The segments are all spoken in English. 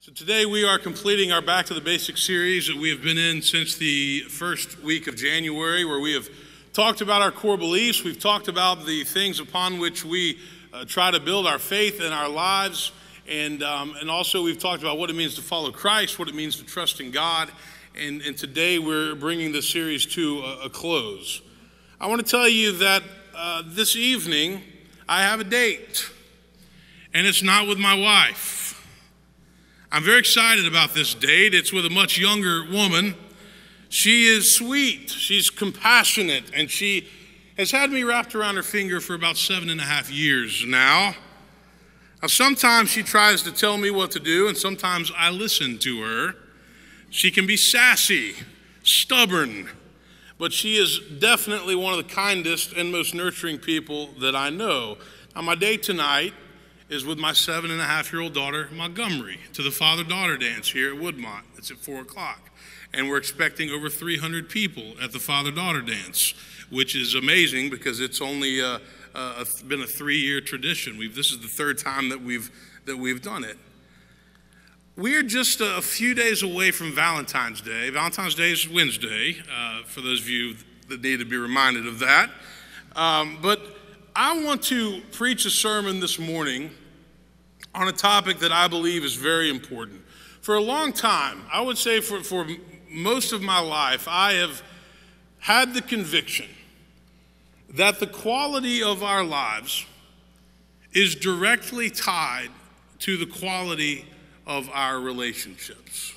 So today we are completing our Back to the Basics series that we have been in since the first week of January, where we have talked about our core beliefs. We've talked about the things upon which we try to build our faith in our lives. And also we've talked about what it means to follow Christ, what it means to trust in God. And today we're bringing this series to a close. I want to tell you that this evening I have a date, and it's not with my wife. I'm very excited about this date. It's with a much younger woman. She is sweet, she's compassionate, and she has had me wrapped around her finger for about 7.5 years now. Now, sometimes she tries to tell me what to do, and sometimes I listen to her. She can be sassy, stubborn, but she is definitely one of the kindest and most nurturing people that I know. Now, my date tonight is with my 7.5-year-old daughter, Montgomery, to the father-daughter dance here at Woodmont. It's at 4 o'clock. And we're expecting over 300 people at the father-daughter dance, which is amazing because it's only been a 3-year tradition. This is the third time that we've done it. We're just a few days away from Valentine's Day. Valentine's Day is Wednesday, for those of you that need to be reminded of that. But I want to preach a sermon this morning on a topic that I believe is very important. For a long time, I would say for most of my life, I have had the conviction that the quality of our lives is directly tied to the quality of our relationships.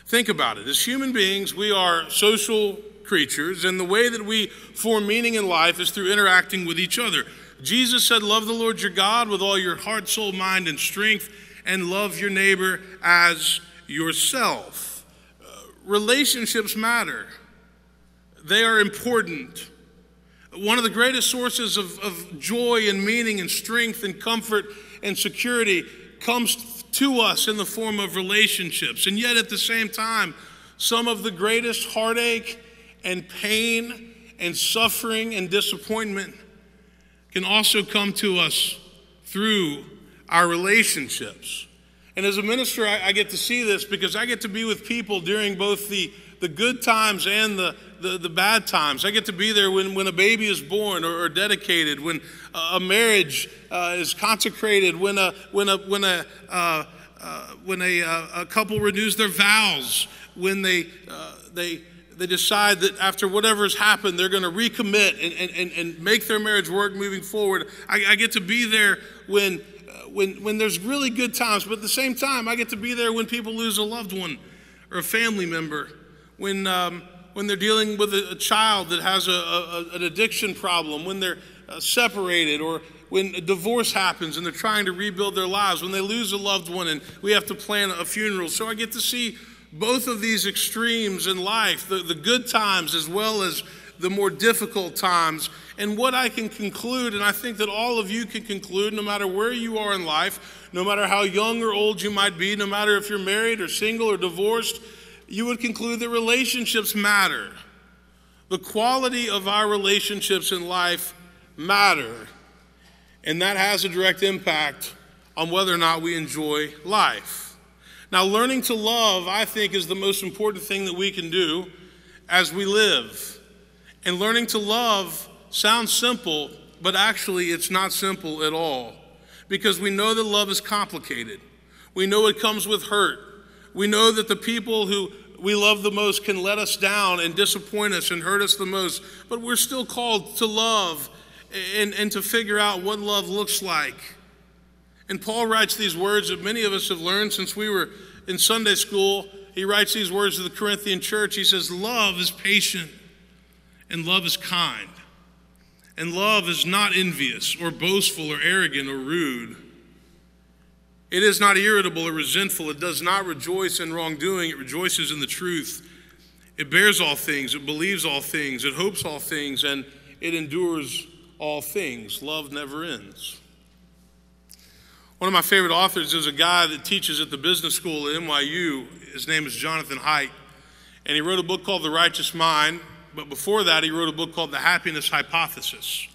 Think about it. As human beings, we are social creatures, and the way that we form meaning in life is through interacting with each other. Jesus said, love the Lord your God with all your heart, soul, mind, and strength, and love your neighbor as yourself. Relationships matter. They are important. One of the greatest sources of joy and meaning and strength and comfort and security comes to us in the form of relationships. And yet at the same time, some of the greatest heartache and pain and suffering and disappointment can also come to us through our relationships. And as a minister, I get to see this because I get to be with people during both the good times and the bad times. I get to be there when a baby is born or dedicated, when a marriage is consecrated, when a couple renews their vows, when they decide that after whatever has happened, they're going to recommit and make their marriage work moving forward. I get to be there when there's really good times, but at the same time, I get to be there when people lose a loved one or a family member, when they're dealing with a child that has an addiction problem, when they're separated, or when a divorce happens and they're trying to rebuild their lives, when they lose a loved one and we have to plan a funeral. So I get to see both of these extremes in life, the good times as well as the more difficult times. And what I can conclude, and I think that all of you can conclude, no matter where you are in life, no matter how young or old you might be, no matter if you're married or single or divorced, you would conclude that relationships matter. The quality of our relationships in life matter. And that has a direct impact on whether or not we enjoy life. Now, learning to love, I think, is the most important thing that we can do as we live. And learning to love sounds simple, but actually it's not simple at all. Because we know that love is complicated. We know it comes with hurt. We know that the people who we love the most can let us down and disappoint us and hurt us the most. But we're still called to love and to figure out what love looks like. And Paul writes these words that many of us have learned since we were in Sunday school. He writes these words to the Corinthian church. He says, love is patient, and love is kind. And love is not envious or boastful or arrogant or rude. It is not irritable or resentful. It does not rejoice in wrongdoing. It rejoices in the truth. It bears all things. It believes all things. It hopes all things. And it endures all things. Love never ends. One of my favorite authors is a guy that teaches at the business school at NYU. His name is Jonathan Haidt. And he wrote a book called The Righteous Mind. But before that, he wrote a book called The Happiness Hypothesis.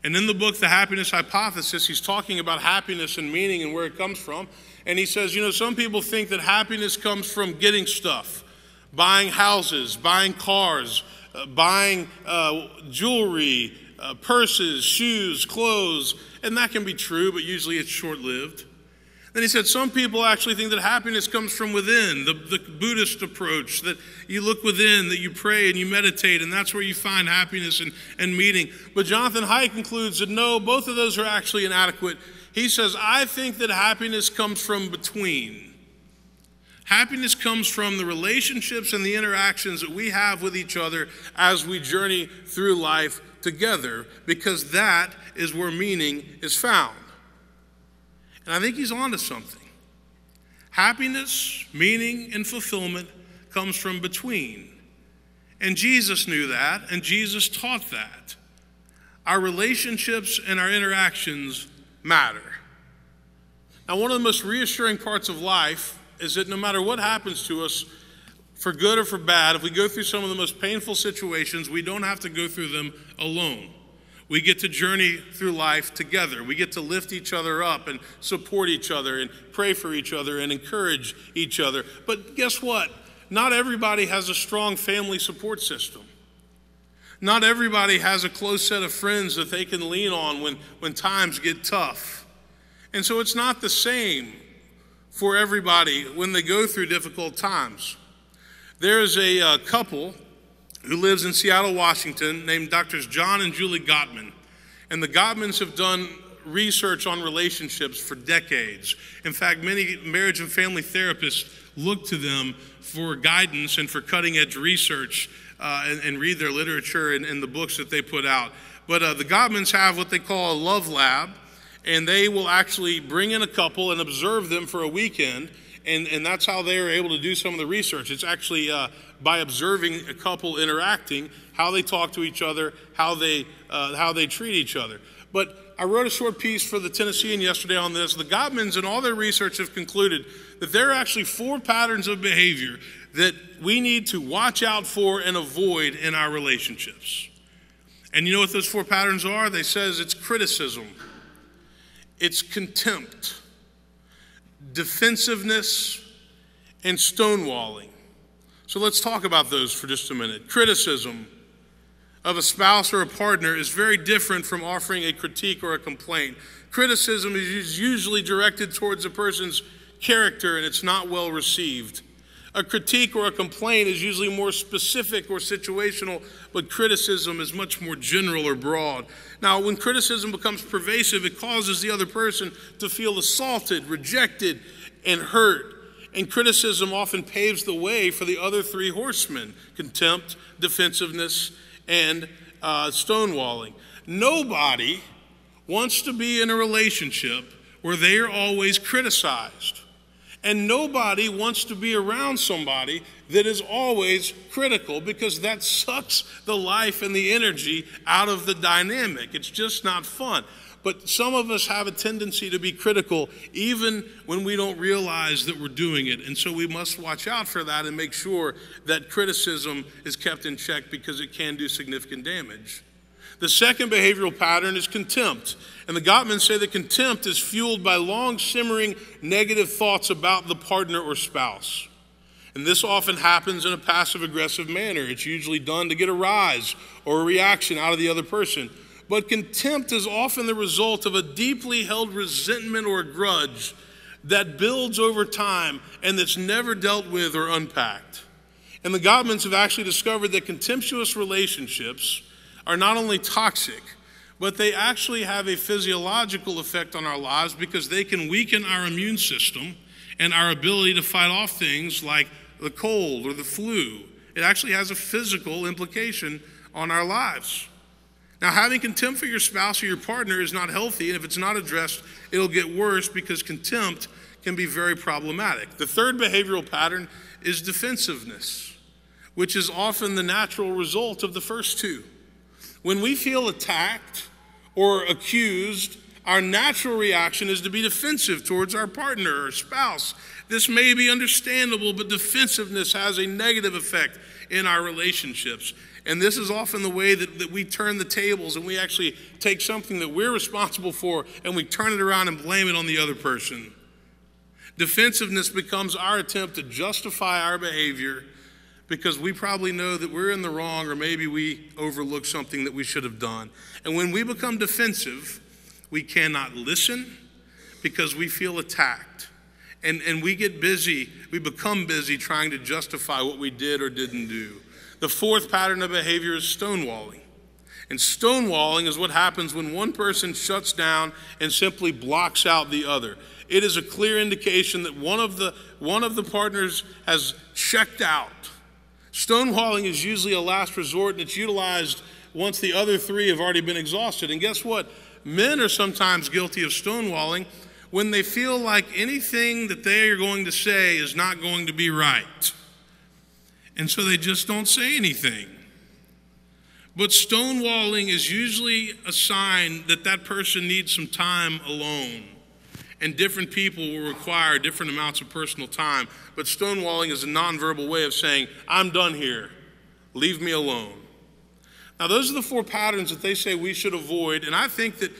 And in the book, The Happiness Hypothesis, he's talking about happiness and meaning and where it comes from. And he says, some people think that happiness comes from getting stuff, buying houses, buying cars, buying jewelry, purses, shoes, clothes, and that can be true, but usually it's short-lived. Then he said some people actually think that happiness comes from within, the Buddhist approach, that you look within, that you pray and you meditate, and that's where you find happiness and meaning. But Jonathan Haidt concludes that no, both of those are actually inadequate. He says, I think that happiness comes from between. Happiness comes from the relationships and the interactions that we have with each other as we journey through life together, because that is where meaning is found. And I think he's onto something. Happiness, meaning, and fulfillment comes from between. And Jesus knew that, and Jesus taught that. Our relationships and our interactions matter. Now, one of the most reassuring parts of life is that no matter what happens to us, for good or for bad, if we go through some of the most painful situations, we don't have to go through them alone. We get to journey through life together. We get to lift each other up and support each other and pray for each other and encourage each other. But guess what? Not everybody has a strong family support system. Not everybody has a close set of friends that they can lean on when times get tough. And so it's not the same for everybody when they go through difficult times. There is a couple who lives in Seattle, Washington, named Drs. John and Julie Gottman. And the Gottmans have done research on relationships for decades. In fact, many marriage and family therapists look to them for guidance and for cutting-edge research and read their literature and the books that they put out. But the Gottmans have what they call a love lab, and they will actually bring in a couple and observe them for a weekend, and that's how they are able to do some of the research. It's actually by observing a couple interacting, how they talk to each other, how they treat each other. But I wrote a short piece for the Tennessean yesterday on this. The Gottmans and all their research have concluded that there are actually 4 patterns of behavior that we need to watch out for and avoid in our relationships. And you know what those 4 patterns are? They says it's criticism, it's contempt, defensiveness, and stonewalling. So let's talk about those for just a minute. Criticism of a spouse or a partner is very different from offering a critique or a complaint. Criticism is usually directed towards a person's character, and it's not well received. A critique or a complaint is usually more specific or situational, but criticism is much more general or broad. Now, when criticism becomes pervasive, it causes the other person to feel assaulted, rejected, and hurt. And criticism often paves the way for the other 3 horsemen: contempt, defensiveness, and stonewalling. Nobody wants to be in a relationship where they are always criticized. And nobody wants to be around somebody that is always critical, because that sucks the life and the energy out of the dynamic. It's just not fun. But some of us have a tendency to be critical even when we don't realize that we're doing it. And so we must watch out for that and make sure that criticism is kept in check, because it can do significant damage. The second behavioral pattern is contempt. And the Gottmans say that contempt is fueled by long simmering negative thoughts about the partner or spouse. And this often happens in a passive-aggressive manner. It's usually done to get a rise or a reaction out of the other person. But contempt is often the result of a deeply held resentment or a grudge that builds over time and that's never dealt with or unpacked. And the Gottmans have actually discovered that contemptuous relationships are not only toxic, but they actually have a physiological effect on our lives, because they can weaken our immune system and our ability to fight off things like the cold or the flu. It actually has a physical implication on our lives. Now, having contempt for your spouse or your partner is not healthy, and if it's not addressed, it'll get worse, because contempt can be very problematic. The third behavioral pattern is defensiveness, which is often the natural result of the first 2. When we feel attacked or accused, our natural reaction is to be defensive towards our partner or spouse. This may be understandable, but defensiveness has a negative effect in our relationships. And this is often the way that we turn the tables, and we actually take something that we're responsible for and we turn it around and blame it on the other person. Defensiveness becomes our attempt to justify our behavior because we probably know that we're in the wrong, or maybe we overlooked something that we should have done. And when we become defensive, we cannot listen because we feel attacked. And we become busy trying to justify what we did or didn't do. The fourth pattern of behavior is stonewalling. And stonewalling is what happens when one person shuts down and simply blocks out the other. It is a clear indication that one of the partners has checked out. Stonewalling is usually a last resort, and it's utilized once the other three have already been exhausted. And guess what? Men are sometimes guilty of stonewalling when they feel like anything that they are going to say is not going to be right. And so they just don't say anything. But stonewalling is usually a sign that that person needs some time alone. And different people will require different amounts of personal time. But stonewalling is a nonverbal way of saying, I'm done here. Leave me alone. Now, those are the four patterns that they say we should avoid. And I think that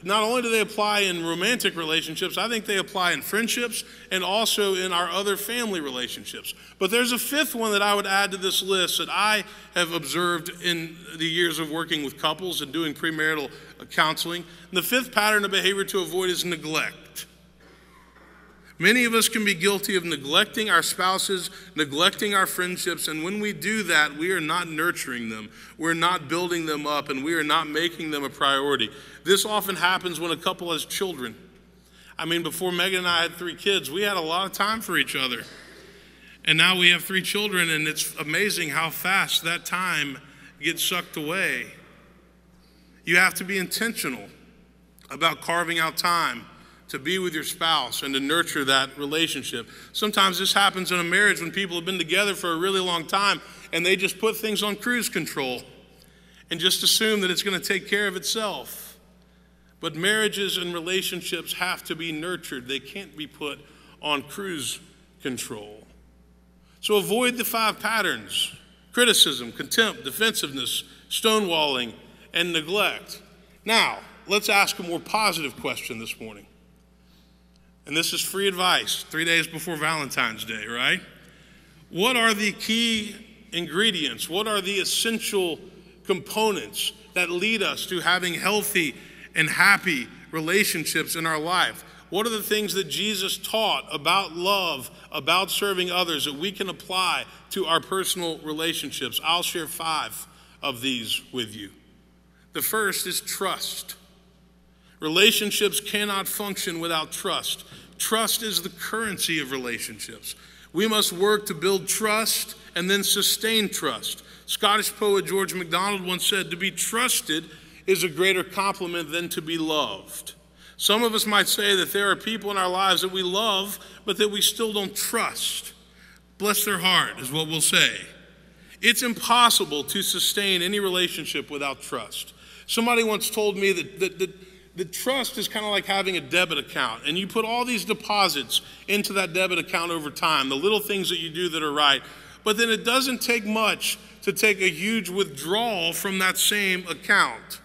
not only do they apply in romantic relationships, I think they apply in friendships and also in our other family relationships. But there's a fifth one that I would add to this list that I have observed in the years of working with couples and doing premarital counseling. And the fifth pattern of behavior to avoid is neglect. Many of us can be guilty of neglecting our spouses, neglecting our friendships, and when we do that, we are not nurturing them, we're not building them up, and we are not making them a priority. This often happens when a couple has children. I mean, before Megan and I had 3 kids, we had a lot of time for each other. And now we have 3 children, and it's amazing how fast that time gets sucked away. You have to be intentional about carving out time to be with your spouse and to nurture that relationship. Sometimes this happens in a marriage when people have been together for a really long time and they just put things on cruise control and just assume that it's going to take care of itself. But marriages and relationships have to be nurtured. They can't be put on cruise control. So avoid the 5 patterns: criticism, contempt, defensiveness, stonewalling, and neglect. Now, let's ask a more positive question this morning. And this is free advice, 3 days before Valentine's Day, right? What are the key ingredients? What are the essential components that lead us to having healthy and happy relationships in our life? What are the things that Jesus taught about love, about serving others, that we can apply to our personal relationships? I'll share 5 of these with you. The first is trust. Relationships cannot function without trust. Trust is the currency of relationships. We must work to build trust and then sustain trust. Scottish poet George MacDonald once said, "To be trusted is a greater compliment than to be loved." Some of us might say that there are people in our lives that we love, but that we still don't trust. Bless their heart is what we'll say. It's impossible to sustain any relationship without trust. Somebody once told me that trust is kind of like having a debit account, and you put all these deposits into that debit account over time, the little things that you do that are right, but then it doesn't take much to take a huge withdrawal from that same account.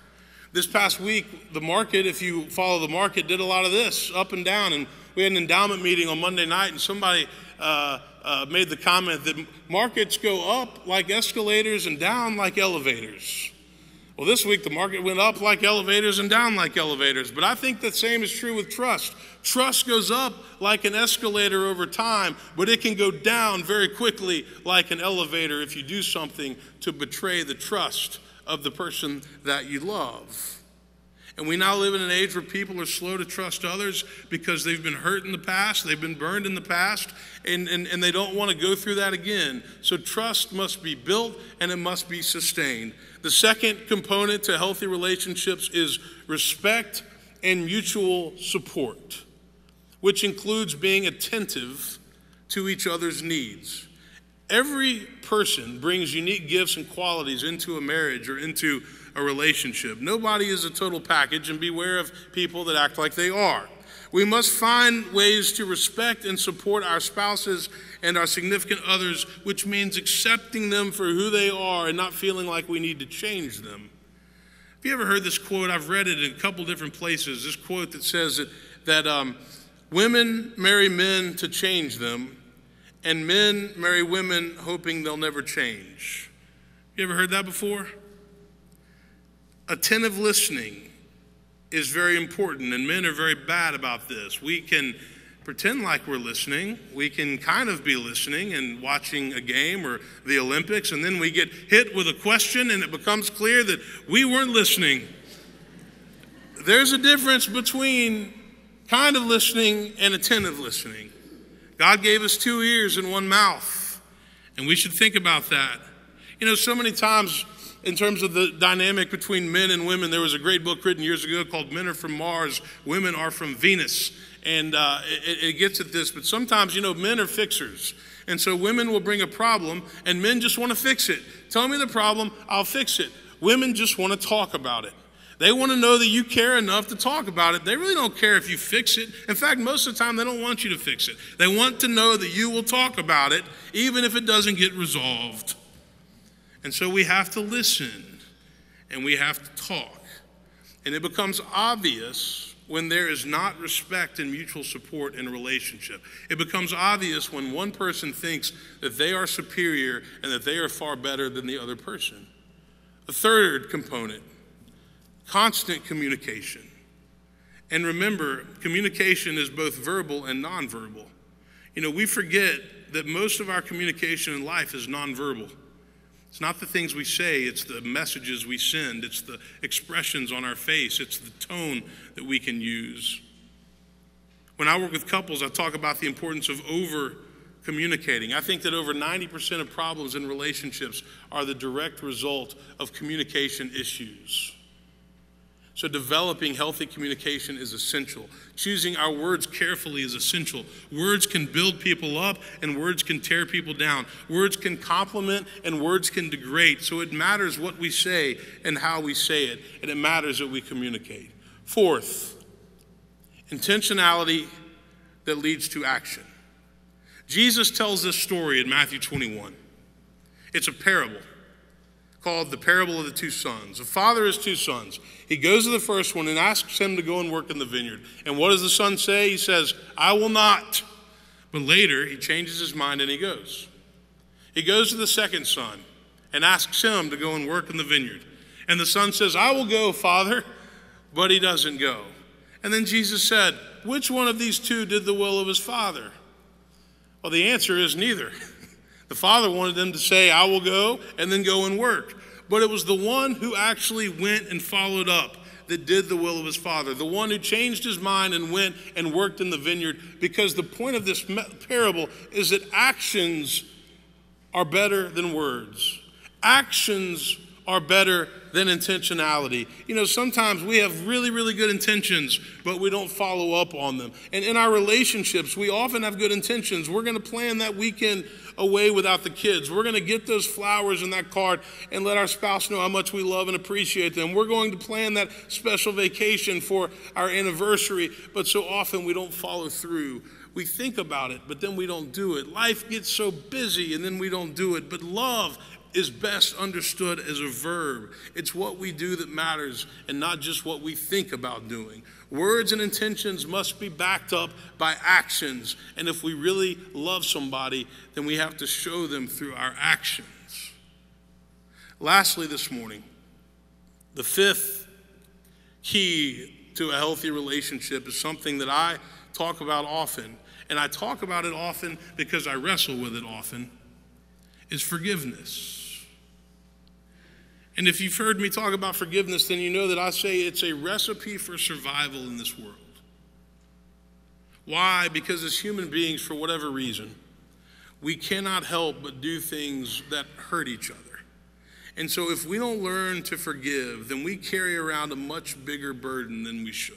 This past week, the market, if you follow the market, did a lot of this, up and down, and we had an endowment meeting on Monday night, and somebody made the comment that markets go up like escalators and down like elevators. Well, this week the market went up like elevators and down like elevators, but I think the same is true with trust. Trust goes up like an escalator over time, but it can go down very quickly like an elevator if you do something to betray the trust of the person that you love. And we now live in an age where people are slow to trust others because they've been hurt in the past, they've been burned in the past, and they don't want to go through that again. So trust must be built and it must be sustained. The second component to healthy relationships is respect and mutual support, which includes being attentive to each other's needs. Every person brings unique gifts and qualities into a marriage or into a relationship. Nobody is a total package, and beware of people that act like they are. We must find ways to respect and support our spouses and our significant others, which means accepting them for who they are and not feeling like we need to change them. Have you ever heard this quote? I've read it in a couple different places. This quote that says that Women marry men to change them, and men marry women hoping they'll never change. You ever heard that before? Attentive listening is very important, and men are very bad about this. We can pretend like we're listening. We can kind of be listening and watching a game or the Olympics, and then we get hit with a question and it becomes clear that we weren't listening. There's a difference between kind of listening and attentive listening. God gave us 2 ears and 1 mouth, and we should think about that. You know, so many times in terms of the dynamic between men and women, there was a great book written years ago called Men Are From Mars, Women Are From Venus. And it gets at this, but sometimes, you know, men are fixers. And so women will bring a problem, and men just want to fix it. Tell me the problem, I'll fix it. Women just want to talk about it. They want to know that you care enough to talk about it. They really don't care if you fix it. In fact, most of the time, they don't want you to fix it. They want to know that you will talk about it, even if it doesn't get resolved. And so we have to listen, and we have to talk. And it becomes obvious when there is not respect and mutual support in a relationship. It becomes obvious when one person thinks that they are superior and that they are far better than the other person. The third component, constant communication. And remember, communication is both verbal and nonverbal. You know, we forget that most of our communication in life is nonverbal. It's not the things we say, it's the messages we send, it's the expressions on our face, it's the tone that we can use. When I work with couples, I talk about the importance of over-communicating. I think that over 90% of problems in relationships are the direct result of communication issues. So developing healthy communication is essential. Choosing our words carefully is essential. Words can build people up and words can tear people down. Words can compliment and words can degrade. So it matters what we say and how we say it, and it matters that we communicate. Fourth, intentionality that leads to action. Jesus tells this story in Matthew 21. It's a parable called the parable of the 2 sons. A father has 2 sons. He goes to the first one and asks him to go and work in the vineyard. And what does the son say? He says, I will not. But later, he changes his mind and he goes. He goes to the second son and asks him to go and work in the vineyard. And the son says, I will go, Father, but he doesn't go. And then Jesus said, which one of these 2 did the will of his father? Well, the answer is neither. The father wanted them to say, I will go, and then go and work. But it was the one who actually went and followed up that did the will of his father. The one who changed his mind and went and worked in the vineyard. Because the point of this parable is that actions are better than words. Actions are better than intentionality. You know, sometimes we have really, really good intentions, but we don't follow up on them. And in our relationships, we often have good intentions. We're going to plan that weekend away without the kids. We're going to get those flowers and that card and let our spouse know how much we love and appreciate them. We're going to plan that special vacation for our anniversary, but so often we don't follow through. We think about it, but then we don't do it. Life gets so busy and then we don't do it. But love is best understood as a verb. It's what we do that matters and not just what we think about doing. Words and intentions must be backed up by actions. And if we really love somebody, then we have to show them through our actions. Lastly this morning, the 5th key to a healthy relationship is something that I talk about often. And I talk about it often because I wrestle with it often, is forgiveness. And if you've heard me talk about forgiveness, then you know that I say it's a recipe for survival in this world. Why? Because as human beings, for whatever reason, we cannot help but do things that hurt each other. And so if we don't learn to forgive, then we carry around a much bigger burden than we should.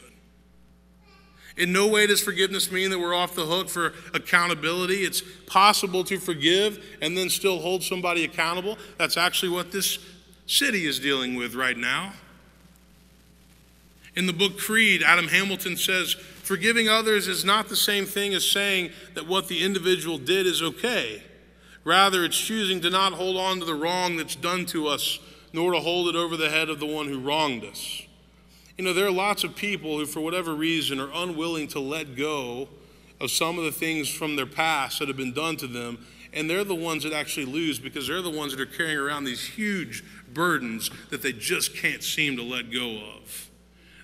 In no way does forgiveness mean that we're off the hook for accountability. It's possible to forgive and then still hold somebody accountable. That's actually what this city is dealing with right now. In the book Creed, Adam Hamilton says, forgiving others is not the same thing as saying that what the individual did is okay. Rather, it's choosing to not hold on to the wrong that's done to us, nor to hold it over the head of the one who wronged us. You know, there are lots of people who, for whatever reason, are unwilling to let go of some of the things from their past that have been done to them, and they're the ones that actually lose because they're the ones that are carrying around these huge burdens that they just can't seem to let go of.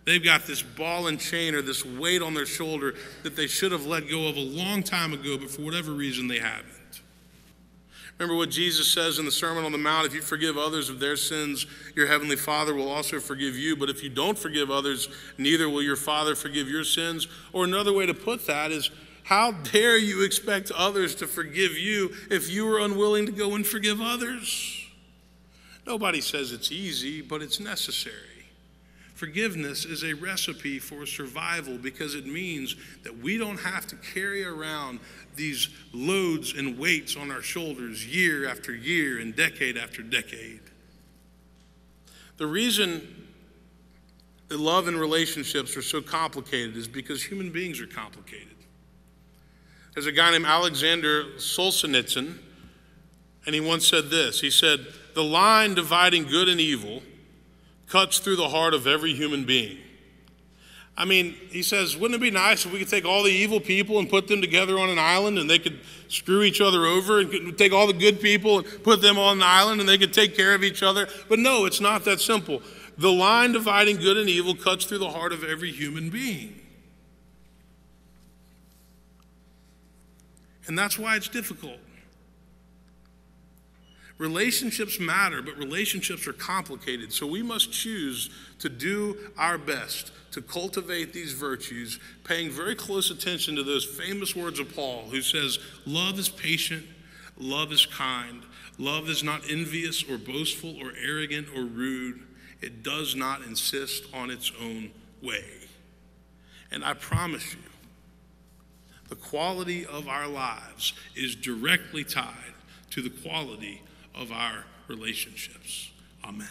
They've got this ball and chain or this weight on their shoulder that they should have let go of a long time ago, but for whatever reason they haven't. Remember what Jesus says in the Sermon on the Mount, if you forgive others of their sins, your heavenly Father will also forgive you. But if you don't forgive others, neither will your Father forgive your sins. Or another way to put that is, how dare you expect others to forgive you if you are unwilling to go and forgive others? Nobody says it's easy, but it's necessary. Forgiveness is a recipe for survival because it means that we don't have to carry around these loads and weights on our shoulders year after year and decade after decade. The reason that love and relationships are so complicated is because human beings are complicated. There's a guy named Alexander Solzhenitsyn, and he once said this. He said, "The line dividing good and evil cuts through the heart of every human being." I mean, he says, wouldn't it be nice if we could take all the evil people and put them together on an island and they could screw each other over, and could take all the good people and put them on an island and they could take care of each other? But no, it's not that simple. The line dividing good and evil cuts through the heart of every human being. And that's why it's difficult. Relationships matter, but relationships are complicated. So we must choose to do our best to cultivate these virtues, paying very close attention to those famous words of Paul, who says, love is patient, love is kind, love is not envious or boastful or arrogant or rude. It does not insist on its own way. And I promise you, the quality of our lives is directly tied to the quality of our relationships. Amen.